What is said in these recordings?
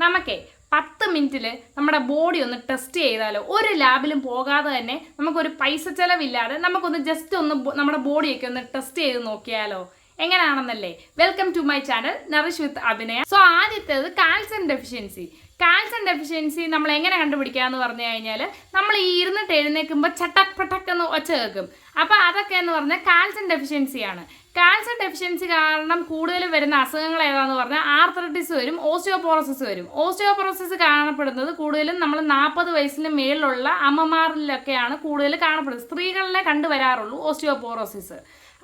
നമുക്കേ 10 മിനിറ്റിൽ നമ്മുടെ ബോഡി ഒന്ന് ടെസ്റ്റ് ചെയ്താലോ? ഒരു ലാബിലും പോകാതെ തന്നെ നമുക്കൊരു പൈസ ചിലവില്ലാതെ നമുക്കൊന്ന് ജസ്റ്റ് ഒന്ന് നമ്മുടെ ബോഡിയൊക്കെ ഒന്ന് ടെസ്റ്റ് ചെയ്ത് നോക്കിയാലോ? എങ്ങനെയാണെന്നല്ലേ? Welcome to my channel nourish with Abhinaya. So ആദ്യത്തേത് കാൽസ്യം ഡെഫിഷ്യൻസി. കാൽസ്യം ഡെഫിഷ്യൻസി നമ്മൾ എങ്ങനെ കണ്ടുപിടിക്കാന്ന് പറഞ്ഞു കഴിഞ്ഞാൽ, നമ്മൾ ഈ ഇരുന്നിട്ട് എഴുന്നേൽക്കുമ്പോൾ ചട്ടക് പട്ടക് എന്ന് ഒച്ച കേൾക്കും. അപ്പോൾ അതൊക്കെ എന്ന് പറഞ്ഞാൽ കാൽസ്യം ഡെഫിഷ്യൻസിയാണ്. കാൽസ്യം ഡെഫിഷ്യൻസി കാരണം കൂടുതൽ വരുന്ന അസുഖങ്ങൾ ഏതാന്ന് പറഞ്ഞാൽ ആർത്രൈറ്റിസ് വരും, ഓസ്റ്റിയോപോറോസിസ് വരും. ഓസ്റ്റിയോപോറോസിസ് കാണപ്പെടുന്നത് കൂടുതലും നമ്മൾ 40 വയസ്സിന് മേളിലുള്ള അമ്മമാരിലൊക്കെയാണ് കൂടുതൽ കാണപ്പെടുന്നത്. സ്ത്രീകളിലെ കണ്ടുവരാറുള്ളൂ ഓസ്റ്റിയോപോറോസിസ്.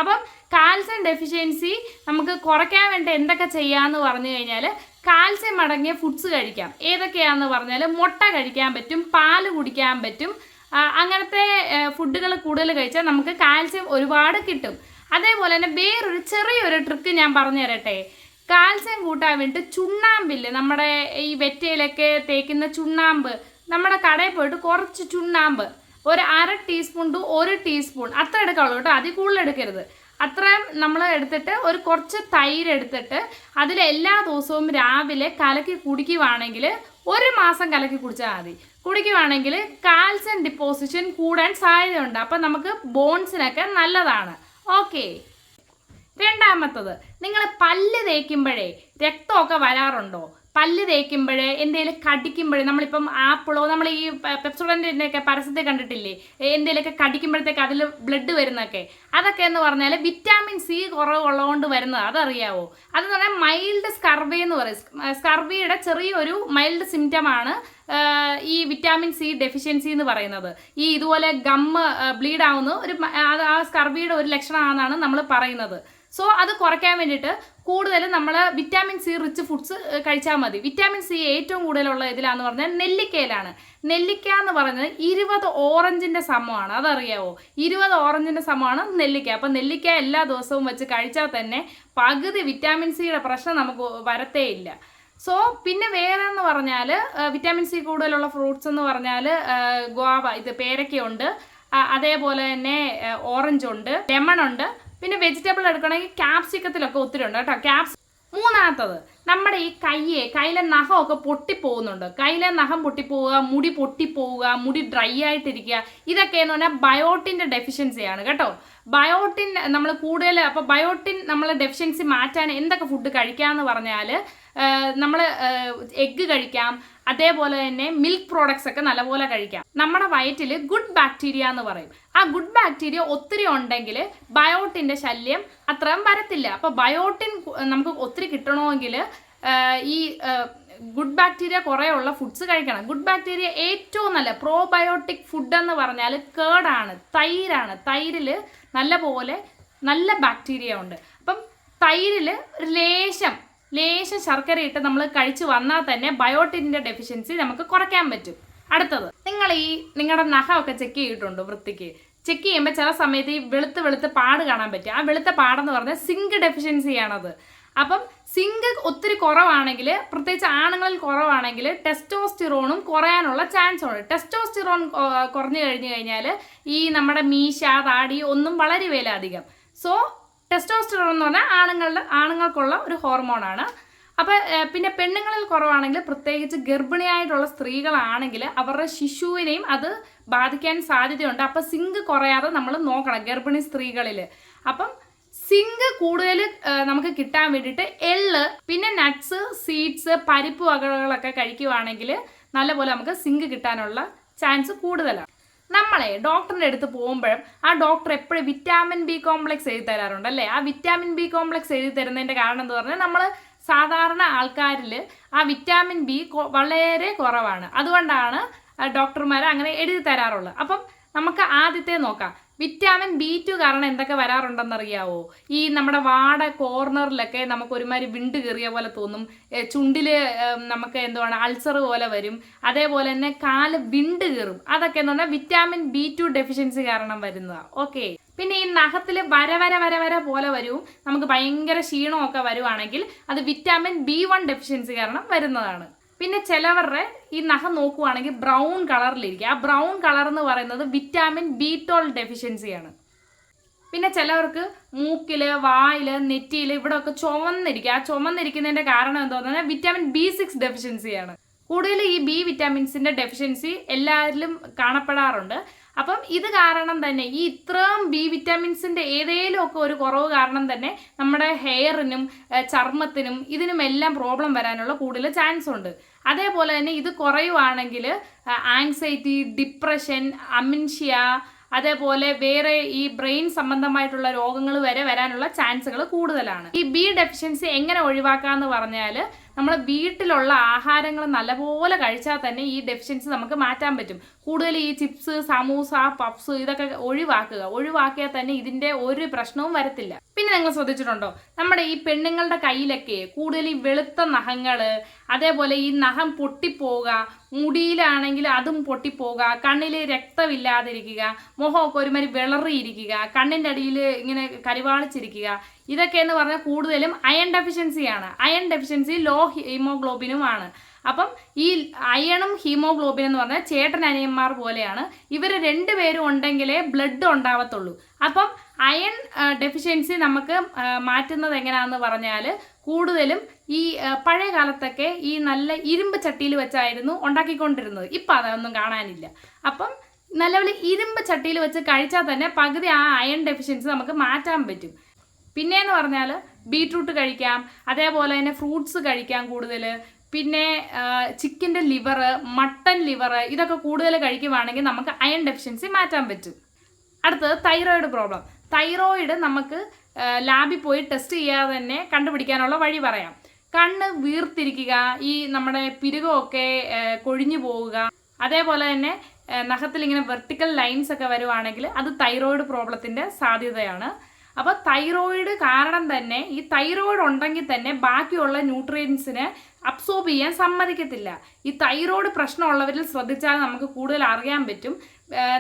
അപ്പം കാൽസ്യം ഡെഫിഷ്യൻസി നമുക്ക് കുറയ്ക്കാൻ വേണ്ടി എന്തൊക്കെ ചെയ്യാമെന്ന് പറഞ്ഞു കഴിഞ്ഞാൽ, കാൽസ്യം അടങ്ങിയ ഫുഡ്സ് കഴിക്കാം. ഏതൊക്കെയാണെന്ന് പറഞ്ഞാൽ, മുട്ട കഴിക്കാൻ പറ്റും, പാല് കുടിക്കാൻ പറ്റും. അങ്ങനത്തെ ഫുഡുകൾ കൂടുതൽ കഴിച്ചാൽ നമുക്ക് കാൽസ്യം ഒരുപാട് കിട്ടും. അതേപോലെ തന്നെ വേറൊരു ചെറിയൊരു ട്രിക്ക് ഞാൻ പറഞ്ഞു തരട്ടെ. കാൽസ്യം കൂട്ടാൻ വേണ്ടി ചുണ്ണാമ്പില്ലേ, നമ്മുടെ ഈ വെറ്റയിലൊക്കെ തേക്കുന്ന ചുണ്ണാമ്പ്, നമ്മുടെ കടയിൽ പോയിട്ട് കുറച്ച് ചുണ്ണാമ്പ് ഒരു 1/2 ടീസ്പൂൺ ടു 1 ടീസ്പൂൺ അത്ര എടുക്കാവുള്ളൂ കേട്ടോ, അതിൽ കൂടുതൽ എടുക്കരുത്. അത്രയും നമ്മൾ എടുത്തിട്ട് ഒരു കുറച്ച് തൈര് എടുത്തിട്ട് അതിൽ എല്ലാ ദിവസവും രാവിലെ കലക്കി കുടിക്കുവാണെങ്കിൽ 1 മാസം കലക്കി കുടിച്ചാൽ മതി. കുടിക്കുവാണെങ്കിൽ കാൽസ്യം ഡിപ്പോസിഷൻ കൂടാൻ സാധ്യതയുണ്ട്. അപ്പം നമുക്ക് ബോൺസിനൊക്കെ നല്ലതാണ്. ഓക്കെ. രണ്ടാമത്തത്, നിങ്ങൾ പല്ല് തേക്കുമ്പോഴേ രക്തമൊക്കെ വരാറുണ്ടോ? പല്ല് തേക്കുമ്പോഴേ എന്തെങ്കിലും കടിക്കുമ്പോഴേ, നമ്മളിപ്പം ആപ്പിളോ, നമ്മൾ ഈ പെപ്സോഡൻ്റെയൊക്കെ പരസ്യത്തെ കണ്ടിട്ടില്ലേ, എന്തെങ്കിലുമൊക്കെ കടിക്കുമ്പോഴത്തേക്ക് അതിൽ ബ്ലഡ് വരുന്നതൊക്കെ, അതൊക്കെ എന്ന് പറഞ്ഞാൽ വിറ്റാമിൻ സി കുറവുള്ളതുകൊണ്ട് വരുന്നത്. അതറിയാവോ? അതെന്ന് പറഞ്ഞാൽ മൈൽഡ് സ്കർവി എന്ന് പറയും. സ്കർവിയുടെ ചെറിയൊരു മൈൽഡ് സിംറ്റമാണ് ഈ വിറ്റാമിൻ സി ഡെഫിഷ്യൻസി എന്ന് പറയുന്നത്. ഈ ഇതുപോലെ ഗമ്മ് ബ്ലീഡ് ആവുന്ന ഒരു ആ സ്കർവിയുടെ ഒരു ലക്ഷണമാണെന്നാണ് നമ്മൾ പറയുന്നത്. സോ അത് കുറയ്ക്കാൻ വേണ്ടിയിട്ട് കൂടുതൽ നമ്മൾ വിറ്റാമിൻ സി റിച്ച് ഫുഡ്സ് കഴിച്ചാൽ മതി. വിറ്റാമിൻ സി ഏറ്റവും കൂടുതലുള്ള ഇതിലാന്ന് പറഞ്ഞാൽ നെല്ലിക്കയിലാണ്. നെല്ലിക്ക എന്ന് പറയുന്നത് 20 ഓറഞ്ചിൻ്റെ സമമാണ്. അതറിയാവോ? 20 ഓറഞ്ചിൻ്റെ സമമാണ് നെല്ലിക്ക. അപ്പം നെല്ലിക്ക എല്ലാ ദിവസവും വെച്ച് കഴിച്ചാൽ തന്നെ പകുതി വിറ്റാമിൻ സിയുടെ പ്രശ്നം നമുക്ക് വരത്തേ ഇല്ല. സോ പിന്നെ വേറെ എന്ന് പറഞ്ഞാൽ വിറ്റാമിൻ സി കൂടുതലുള്ള ഫ്രൂട്ട്സ് എന്ന് പറഞ്ഞാൽ ഗോവ, ഇത് പേരയ്ക്കയുണ്ട്, അതേപോലെ തന്നെ ഓറഞ്ച് ഉണ്ട്, ലെമൺ ഉണ്ട്. പിന്നെ വെജിറ്റബിൾ എടുക്കണമെങ്കിൽ ക്യാപ്സിക്കത്തിലൊക്കെ ഒത്തിരി ഉണ്ട് കേട്ടോ. മൂന്നാമത്തത്, നമ്മുടെ ഈ കയ്യിലെ നഖമൊക്കെ പൊട്ടിപ്പോകുന്നുണ്ട്. കയ്യിലെ നഖം പൊട്ടിപ്പോവുക, മുടി പൊട്ടിപ്പോവുക, മുടി ഡ്രൈ ആയിട്ടിരിക്കുക, ഇതൊക്കെ എന്ന് പറഞ്ഞാൽ ബയോട്ടിൻ്റെ ഡെഫിഷ്യൻസിയാണ് കേട്ടോ. ബയോട്ടിൻ നമ്മൾ കൂടുതൽ, അപ്പോൾ ബയോട്ടിൻ നമ്മൾ ഡെഫിഷ്യൻസി മാറ്റാൻ എന്തൊക്കെ ഫുഡ് കഴിക്കാമെന്ന് പറഞ്ഞാൽ, നമ്മൾ എഗ്ഗ് കഴിക്കാം, അതേപോലെ തന്നെ മിൽക്ക് പ്രോഡക്ട്സ് ഒക്കെ നല്ലപോലെ കഴിക്കാം. നമ്മുടെ വയറ്റിൽ ഗുഡ് ബാക്ടീരിയ എന്ന് പറയും. ആ ഗുഡ് ബാക്ടീരിയ ഒത്തിരി ഉണ്ടെങ്കിൽ ബയോട്ടിൻ്റെ ശല്യം അത്രയും വരത്തില്ല. അപ്പോൾ ബയോട്ടിൻ നമുക്ക് ഒത്തിരി കിട്ടണമെങ്കിൽ ഈ ഗുഡ് ബാക്ടീരിയ കുറേ ഉള്ള ഫുഡ്സ് കഴിക്കണം. ഗുഡ് ബാക്ടീരിയ ഏറ്റവും നല്ല പ്രോബയോട്ടിക് ഫുഡ് എന്ന് പറഞ്ഞാൽ കേടാണ്, തൈരാണ്. തൈരിൽ നല്ല ബാക്ടീരിയ ഉണ്ട്. അപ്പം തൈരിൽ ഒരു ലേശം ശർക്കര ഇട്ട് നമ്മൾ കഴിച്ച് വന്നാൽ തന്നെ ബയോട്ടിൻ്റെ ഡെഫിഷ്യൻസി നമുക്ക് കുറയ്ക്കാൻ പറ്റും. അടുത്തത്, നിങ്ങളുടെ നഖമൊക്കെ ചെക്ക് ചെയ്തിട്ടുണ്ടോ? വൃത്തിക്ക് ചെക്ക് ചെയ്യുമ്പോൾ ചില സമയത്ത് ഈ വെളുത്ത് പാട് കാണാൻ പറ്റും. ആ വെളുത്ത പാടെന്ന് പറഞ്ഞാൽ സിങ്ക് ഡെഫിഷ്യൻസിയാണത്. അപ്പം സിങ്ക് ഒത്തിരി കുറവാണെങ്കിൽ, പ്രത്യേകിച്ച് ആണുങ്ങളിൽ കുറവാണെങ്കിൽ, ടെസ്റ്റോസ്റ്റിറോണും കുറയാനുള്ള ചാൻസ് ഉണ്ട്. ടെസ്റ്റോസ്റ്റിറോൺ കുറഞ്ഞു കഴിഞ്ഞാൽ ഈ നമ്മുടെ മീശ, താടി ഒന്നും വളരുകയില്ല അധികം. സോ ടെസ്റ്റോസ്റ്റിറോൺ എന്ന് പറഞ്ഞാൽ ആണുങ്ങൾക്കുള്ള ഒരു ഹോർമോണാണ്. അപ്പോൾ പിന്നെ പെണ്ണുങ്ങളിൽ കുറവാണെങ്കിൽ, പ്രത്യേകിച്ച് ഗർഭിണിയായിട്ടുള്ള സ്ത്രീകളാണെങ്കിൽ അവരുടെ ശിശുവിനെയും അത് ബാധിക്കാൻ സാധ്യതയുണ്ട്. അപ്പോൾ സിങ്ക് കുറയാതെ നമ്മൾ നോക്കണം ഗർഭിണി സ്ത്രീകളിൽ. അപ്പം സിങ്ക് കൂടുതൽ നമുക്ക് കിട്ടാൻ വേണ്ടിയിട്ട് എള്ള്, പിന്നെ നട്ട്സ്, സീഡ്സ്, പരിപ്പ് വകകളൊക്കെ കഴിക്കുവാണെങ്കിൽ നല്ലപോലെ നമുക്ക് സിങ്ക് കിട്ടാനുള്ള ചാൻസ് കൂടുതലാണ്. നമ്മളെ ഡോക്ടറിൻ്റെ അടുത്ത് പോകുമ്പോഴും ആ ഡോക്ടർ എപ്പോഴും വിറ്റാമിൻ ബി കോംപ്ലക്സ് എഴുതി തരാറുണ്ട് അല്ലേ? ആ വിറ്റാമിൻ ബി കോംപ്ലക്സ് എഴുതി തരുന്നതിൻ്റെ കാരണം എന്ന് പറഞ്ഞാൽ, നമ്മൾ സാധാരണ ആൾക്കാരിൽ ആ വിറ്റാമിൻ ബി വളരെ കുറവാണ്. അതുകൊണ്ടാണ് ഡോക്ടർമാർ അങ്ങനെ എഴുതി തരാറുള്ളത്. അപ്പം നമുക്ക് ആദ്യത്തെ നോക്കാം. വിറ്റാമിൻ B2 കാരണം എന്തൊക്കെ വരാറുണ്ടെന്നറിയാവോ? ഈ നമ്മുടെ വാട കോർണറിലൊക്കെ നമുക്ക് ഒരുമാതിരി വിണ്ട് കയറിയ പോലെ തോന്നും, ചുണ്ടിൽ നമുക്ക് എന്തുവാണ് അൾസർ പോലെ വരും, അതേപോലെ തന്നെ കാല് വിണ്ട് കയറും. അതൊക്കെ എന്ന് പറഞ്ഞാൽ വിറ്റാമിൻ B2 ഡെഫിഷ്യൻസി കാരണം വരുന്നതാണ്. ഓക്കെ. പിന്നെ ഈ നഖത്തിൽ വര പോലെ വരും, നമുക്ക് ഭയങ്കര ക്ഷീണമൊക്കെ വരുവാണെങ്കിൽ അത് വിറ്റാമിൻ B1 ഡെഫിഷ്യൻസി കാരണം വരുന്നതാണ്. പിന്നെ ചിലവരുടെ ഈ നഖം നോക്കുവാണെങ്കിൽ ബ്രൗൺ കളറിലിരിക്കുക. ആ ബ്രൗൺ കളർ എന്ന് പറയുന്നത് വിറ്റാമിൻ B12 ഡെഫിഷ്യൻസിയാണ്. പിന്നെ ചിലവർക്ക് മൂക്കിൽ, വായിൽ, നെറ്റിയിൽ ഇവിടെ ഒക്കെ ചുവന്നിരിക്കുക. ആ ചുവന്നിരിക്കുന്നതിൻ്റെ കാരണം എന്താണെന്ന് പറഞ്ഞാൽ വിറ്റാമിൻ B6 ഡെഫിഷ്യൻസിയാണ്. കൂടുതൽ ഈ ബി വിറ്റാമിൻസിൻ്റെ ഡെഫിഷ്യൻസി എല്ലാവരിലും കാണപ്പെടാറുണ്ട്. അപ്പം ഇത് കാരണം തന്നെ ഈ ഇത്രയും ബി വിറ്റാമിൻസിൻ്റെ ഏതെങ്കിലും ഒക്കെ ഒരു കുറവ് കാരണം തന്നെ നമ്മുടെ ഹെയറിനും ചർമ്മത്തിനും ഇതിനുമെല്ലാം പ്രോബ്ലം വരാനുള്ള കൂടുതൽ ചാൻസ് ഉണ്ട്. അതേപോലെ തന്നെ ഇത് കുറയുവാണെങ്കിൽ ആങ്സൈറ്റി, ഡിപ്രഷൻ, അമിൻഷ്യ, അതേപോലെ വേറെ ഈ ബ്രെയിൻ സംബന്ധമായിട്ടുള്ള രോഗങ്ങൾ വരെ വരാനുള്ള ചാൻസുകൾ കൂടുതലാണ്. ഈ ബി ഡെഫിഷ്യൻസി എങ്ങനെ ഒഴിവാക്കാന്ന് പറഞ്ഞാൽ നമ്മൾ വീട്ടിലുള്ള ആഹാരങ്ങൾ നല്ലപോലെ കഴിച്ചാൽ തന്നെ ഈ ഡെഫിഷ്യൻസി നമുക്ക് മാറ്റാൻ പറ്റും. കൂടുതൽ ഈ ചിപ്സ്, സമൂസ, പപ്സ് ഇതൊക്കെ ഒഴിവാക്കിയാൽ തന്നെ ഇതിൻ്റെ ഒരു പ്രശ്നവും വരത്തില്ല. പിന്നെ നിങ്ങൾ ശ്രദ്ധിച്ചിട്ടുണ്ടോ, നമ്മുടെ ഈ പെണ്ണുങ്ങളുടെ കയ്യിലൊക്കെ കൂടുതൽ ഈ വെളുത്ത നഖങ്ങൾ, അതേപോലെ ഈ നഖം പൊട്ടിപ്പോവുക, മുടിയിലാണെങ്കിൽ അതും പൊട്ടിപ്പോവുക, കണ്ണിൽ രക്തമില്ലാതിരിക്കുക, മുഖമൊക്കെ ഒരുമാതിരി വിളറിയിരിക്കുക, കണ്ണിൻ്റെ അടിയിൽ ഇങ്ങനെ കരിവാളിച്ചിരിക്കുക, ഇതൊക്കെ എന്ന് പറഞ്ഞാൽ കൂടുതലും അയൺ ഡെഫിഷ്യൻസിയാണ്. അയൺ ഡെഫിഷ്യൻസി ലോ ഹീമോഗ്ലോബിനുമാണ്. അപ്പം ഈ അയണും ഹീമോഗ്ലോബിൻ എന്ന് പറഞ്ഞാൽ ചേട്ടനനിയന്മാർ പോലെയാണ്. ഇവർ രണ്ടുപേരും ഉണ്ടെങ്കിലേ ബ്ലഡ് ഉണ്ടാവത്തുള്ളൂ. അപ്പം അയൺ ഡെഫിഷ്യൻസി നമുക്ക് മാറ്റുന്നത് എങ്ങനെയാണെന്ന് പറഞ്ഞാൽ കൂടുതലും ഈ പഴയ കാലത്തൊക്കെ ഈ നല്ല ഇരുമ്പ് ചട്ടിയിൽ വെച്ചായിരുന്നു ഉണ്ടാക്കിക്കൊണ്ടിരുന്നത്. ഇപ്പം അതൊന്നും കാണാനില്ല. അപ്പം നല്ലപോലെ ഇരുമ്പ് ചട്ടിയിൽ വെച്ച് കഴിച്ചാൽ തന്നെ പകുതി ആ അയൺ ഡെഫിഷ്യൻസി നമുക്ക് മാറ്റാൻ പറ്റും. പിന്നെയെന്ന് പറഞ്ഞാൽ ബീട്രൂട്ട് കഴിക്കാം, അതേപോലെ തന്നെ ഫ്രൂട്ട്സ് കഴിക്കാം കൂടുതൽ. പിന്നെ ചിക്കൻ്റെ ലിവർ, മട്ടൺ ലിവർ ഇതൊക്കെ കൂടുതൽ കഴിക്കുവാണെങ്കിൽ നമുക്ക് അയൺ ഡെഫിഷ്യൻസി മാറ്റാൻ പറ്റും. അടുത്തത് തൈറോയിഡ് പ്രോബ്ലം. തൈറോയിഡ് നമുക്ക് ലാബിൽ പോയി ടെസ്റ്റ് ചെയ്യാതെ തന്നെ കണ്ടുപിടിക്കാനുള്ള വഴി പറയാം. കണ്ണ് വീർത്തിരിക്കുക, ഈ നമ്മുടെ പിരുകമൊക്കെ കൊഴിഞ്ഞു പോവുക, അതേപോലെ തന്നെ നഖത്തിൽ ഇങ്ങനെ വെർട്ടിക്കൽ ലൈൻസ് ഒക്കെ വരുവാണെങ്കിൽ അത് തൈറോയിഡ് പ്രോബ്ലത്തിൻ്റെ സാധ്യതയാണ്. അപ്പോൾ തൈറോയിഡ് കാരണം തന്നെ ഈ തൈറോയിഡ് ഉണ്ടെങ്കിൽ തന്നെ ബാക്കിയുള്ള ന്യൂട്രിയൻസിനെ അബ്സോർബ് ചെയ്യാൻ സമ്മതിക്കത്തില്ല. ഈ തൈറോയിഡ് പ്രശ്നമുള്ളവരിൽ ശ്രദ്ധിച്ചാൽ നമുക്ക് കൂടുതൽ അറിയാൻ പറ്റും.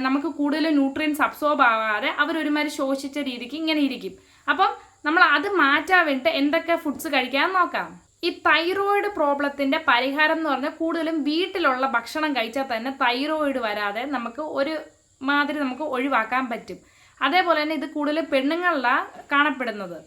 നമുക്ക് കൂടുതൽ ന്യൂട്രിയൻസ് അബ്സോർബ് ആവാതെ അവരൊരുമാതിരി ശോഷിച്ച രീതിക്ക് ഇങ്ങനെ ഇരിക്കും. അപ്പം നമ്മൾ അത് മാറ്റാൻ വേണ്ടിയിട്ട് എന്തൊക്കെ ഫുഡ്സ് കഴിക്കാൻ നോക്കാം. ഈ തൈറോയിഡ് പ്രോബ്ലത്തിൻ്റെ പരിഹാരം എന്ന് പറഞ്ഞാൽ കൂടുതലും വീട്ടിലുള്ള ഭക്ഷണം കഴിച്ചാൽ തന്നെ തൈറോയിഡ് വരാതെ നമുക്ക് ഒരു മാതിരി നമുക്ക് ഒഴിവാക്കാൻ പറ്റും. അതേപോലെ തന്നെ ഇത് കൂടുതൽ പെണ്ണുങ്ങളിലാണ് കാണപ്പെടുന്നത്.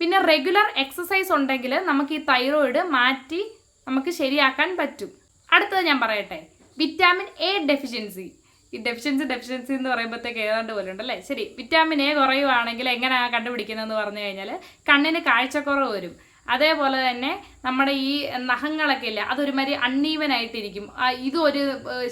പിന്നെ റെഗുലർ എക്സസൈസ് ഉണ്ടെങ്കിൽ നമുക്ക് ഈ തൈറോയിഡ് മാറ്റി നമുക്ക് ശരിയാക്കാൻ പറ്റും. അടുത്തത് ഞാൻ പറയട്ടെ, വിറ്റാമിൻ എ ഡെഫിഷ്യൻസി. ഈ ഡെഫിഷ്യൻസി എന്ന് പറയുമ്പോഴത്തേക്ക് ഏതാണ്ട് പോലെ ഉണ്ടല്ലേ. ശരി, വിറ്റാമിൻ എ കുറയുവാണെങ്കിൽ എങ്ങനെയാണ് കണ്ടുപിടിക്കുന്നതെന്ന് പറഞ്ഞു കഴിഞ്ഞാൽ കണ്ണിന് കാഴ്ചക്കുറവ് വരും. അതേപോലെ തന്നെ നമ്മുടെ ഈ നഖങ്ങളൊക്കെ ഇല്ല, അതൊരുമാതിരി അൺഈവനായിട്ടിരിക്കും. ഇതൊരു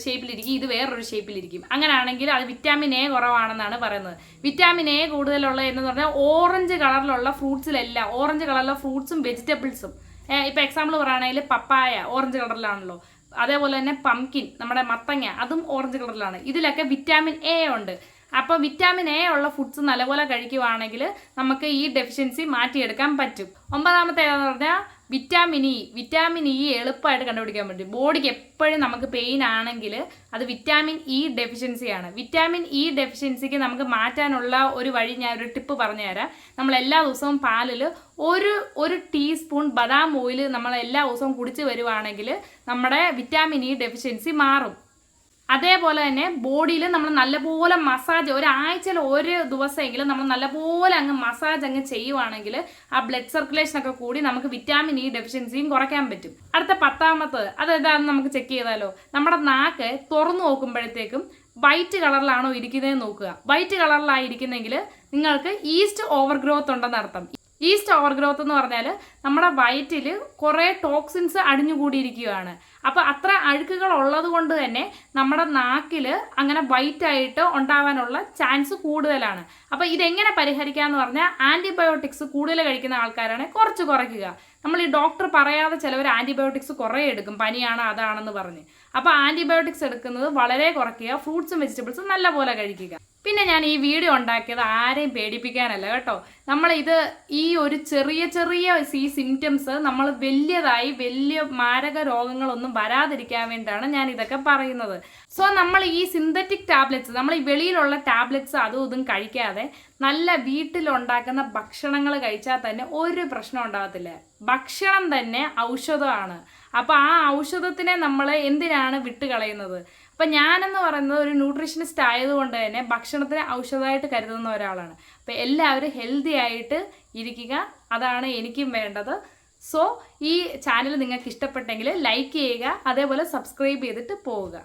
ഷേപ്പിലിരിക്കും, ഇത് വേറൊരു ഷേപ്പിലിരിക്കും. അങ്ങനെയാണെങ്കിൽ അത് വിറ്റാമിൻ എ കുറവാണെന്നാണ് പറയുന്നത്. വിറ്റാമിൻ എ കൂടുതലുള്ള എന്ന് പറഞ്ഞാൽ ഓറഞ്ച് കളറിലുള്ള ഫ്രൂട്ട്സിലെല്ലാം, ഓറഞ്ച് കളറിലുള്ള ഫ്രൂട്ട്സും വെജിറ്റബിൾസും. ഇപ്പോൾ എക്സാമ്പിൾ പറയുകയാണെങ്കിൽ പപ്പായ ഓറഞ്ച് കളറിലാണല്ലോ. അതേപോലെ തന്നെ പംകിൻ, നമ്മുടെ മത്തങ്ങ, അതും ഓറഞ്ച് കളറിലാണ്. ഇതിലൊക്കെ വിറ്റാമിൻ എ ഉണ്ട്. അപ്പോൾ വിറ്റാമിൻ എ ഉള്ള ഫുഡ്സ് നല്ലപോലെ കഴിക്കുവാണെങ്കിൽ നമുക്ക് ഈ ഡെഫിഷ്യൻസി മാറ്റിയെടുക്കാൻ പറ്റും. 9ാമത്തെ ഏതാണെന്ന് പറഞ്ഞാൽ വിറ്റാമിൻ ഇ എളുപ്പമായിട്ട് കണ്ടുപിടിക്കാൻ പറ്റും. ബോഡിക്ക് എപ്പോഴും നമുക്ക് പെയിൻ ആണെങ്കിൽ അത് വിറ്റാമിൻ ഇ ഡെഫിഷ്യൻസിയാണ്. വിറ്റാമിൻ ഇ ഡെഫിഷ്യൻസിക്ക് നമുക്ക് മാറ്റാനുള്ള ഒരു വഴി ഞാൻ ഒരു ടിപ്പ് പറഞ്ഞുതരാം. നമ്മൾ എല്ലാ ദിവസവും പാലിൽ ഒരു ടീസ്പൂൺ ബദാം ഓയിൽ നമ്മൾ എല്ലാ ദിവസവും കുടിച്ച് വരുവാണെങ്കിൽ നമ്മുടെ വിറ്റാമിൻ ഇ ഡെഫിഷ്യൻസി മാറും. അതേപോലെ തന്നെ ബോഡിയിൽ നമ്മൾ നല്ലപോലെ മസാജ്, ഒരാഴ്ചയിൽ ഒരു ദിവസമെങ്കിലും നമ്മൾ നല്ലപോലെ അങ്ങ് മസാജ് അങ്ങ് ചെയ്യുവാണെങ്കിൽ ആ ബ്ലഡ് സർക്കുലേഷനൊക്കെ കൂടി നമുക്ക് വിറ്റാമിൻ ഇ ഡെഫിഷ്യൻസിയും കുറയ്ക്കാൻ പറ്റും. അടുത്ത 10ാമത്തത് അതെന്താണെന്ന് നമുക്ക് ചെക്ക് ചെയ്താലോ. നമ്മുടെ നാക്ക് തുറന്നു നോക്കുമ്പോഴത്തേക്കും വൈറ്റ് കളറിലാണോ ഇരിക്കുന്നതെന്ന് നോക്കുക. വൈറ്റ് കളറിലായിരിക്കുന്നെങ്കിൽ നിങ്ങൾക്ക് ഈസ്റ്റ് ഓവർ ഗ്രോത്ത് ഉണ്ടെന്ന് അർത്ഥം. ഈസ്റ്റ് ഓവർ ഗ്രോത്ത് എന്ന് പറഞ്ഞാൽ നമ്മുടെ വയറ്റിൽ കുറേ ടോക്സിൻസ് അടിഞ്ഞുകൂടിയിരിക്കുകയാണ്. അപ്പോൾ അത്ര അഴുക്കുകൾ ഉള്ളത് കൊണ്ട് തന്നെ നമ്മുടെ നാക്കിൽ അങ്ങനെ വൈറ്റായിട്ട് ഉണ്ടാവാനുള്ള ചാൻസ് കൂടുതലാണ്. അപ്പോൾ ഇതെങ്ങനെ പരിഹരിക്കാമെന്ന് പറഞ്ഞാൽ ആൻറ്റിബയോട്ടിക്സ് കൂടുതൽ കഴിക്കുന്ന ആൾക്കാരാണെങ്കിൽ കുറച്ച് കുറയ്ക്കുക. നമ്മൾ ഈ ഡോക്ടർ പറയാതെ ചിലവർ ആൻറ്റിബയോട്ടിക്സ് കുറേ എടുക്കും, പനിയാണ് അതാണെന്ന് പറഞ്ഞ്. അപ്പോൾ ആൻറ്റിബയോട്ടിക്സ് എടുക്കുന്നത് വളരെ കുറയ്ക്കുക. ഫ്രൂട്ട്സും വെജിറ്റബിൾസും നല്ലപോലെ കഴിക്കുക. പിന്നെ ഞാൻ ഈ വീഡിയോ ഉണ്ടാക്കിയത് ആരെയും പേടിപ്പിക്കാനല്ല കേട്ടോ. നമ്മളിത് ഈ ഒരു ചെറിയ ഈ സിംറ്റംസ് നമ്മൾ വലിയ മാരക രോഗങ്ങളൊന്നും വരാതിരിക്കാൻ വേണ്ടിയിട്ടാണ് ഞാൻ ഇതൊക്കെ പറയുന്നത്. സോ നമ്മൾ ഈ സിന്തറ്റിക് ടാബ്ലറ്റ്സ്, നമ്മൾ ഈ വെളിയിലുള്ള ടാബ്ലറ്റ്സ് അതും ഇതും കഴിക്കാതെ നല്ല വീട്ടിലുണ്ടാക്കുന്ന ഭക്ഷണങ്ങൾ കഴിച്ചാൽ തന്നെ ഒരു പ്രശ്നം ഉണ്ടാകത്തില്ല. ഭക്ഷണം തന്നെ ഔഷധമാണ്. അപ്പോൾ ആ ഔഷധത്തിനെ നമ്മൾ എന്തിനാണ് വിട്ടുകളയുന്നത്? അപ്പം ഞാനെന്ന് പറയുന്നത് ഒരു ന്യൂട്രീഷനിസ്റ്റ് ആയതുകൊണ്ട് തന്നെ ഭക്ഷണത്തിനെ ഔഷധമായിട്ട് കരുതുന്ന ഒരാളാണ്. അപ്പോൾ എല്ലാവരും ഹെൽത്തി ആയിട്ട് ഇരിക്കുക, അതാണ് എനിക്കും വേണ്ടത്. സോ ഈ ചാനൽ നിങ്ങൾക്ക് ഇഷ്ടപ്പെട്ടെങ്കിൽ ലൈക്ക് ചെയ്യുക, അതേപോലെ സബ്സ്ക്രൈബ് ചെയ്തിട്ട് പോവുക.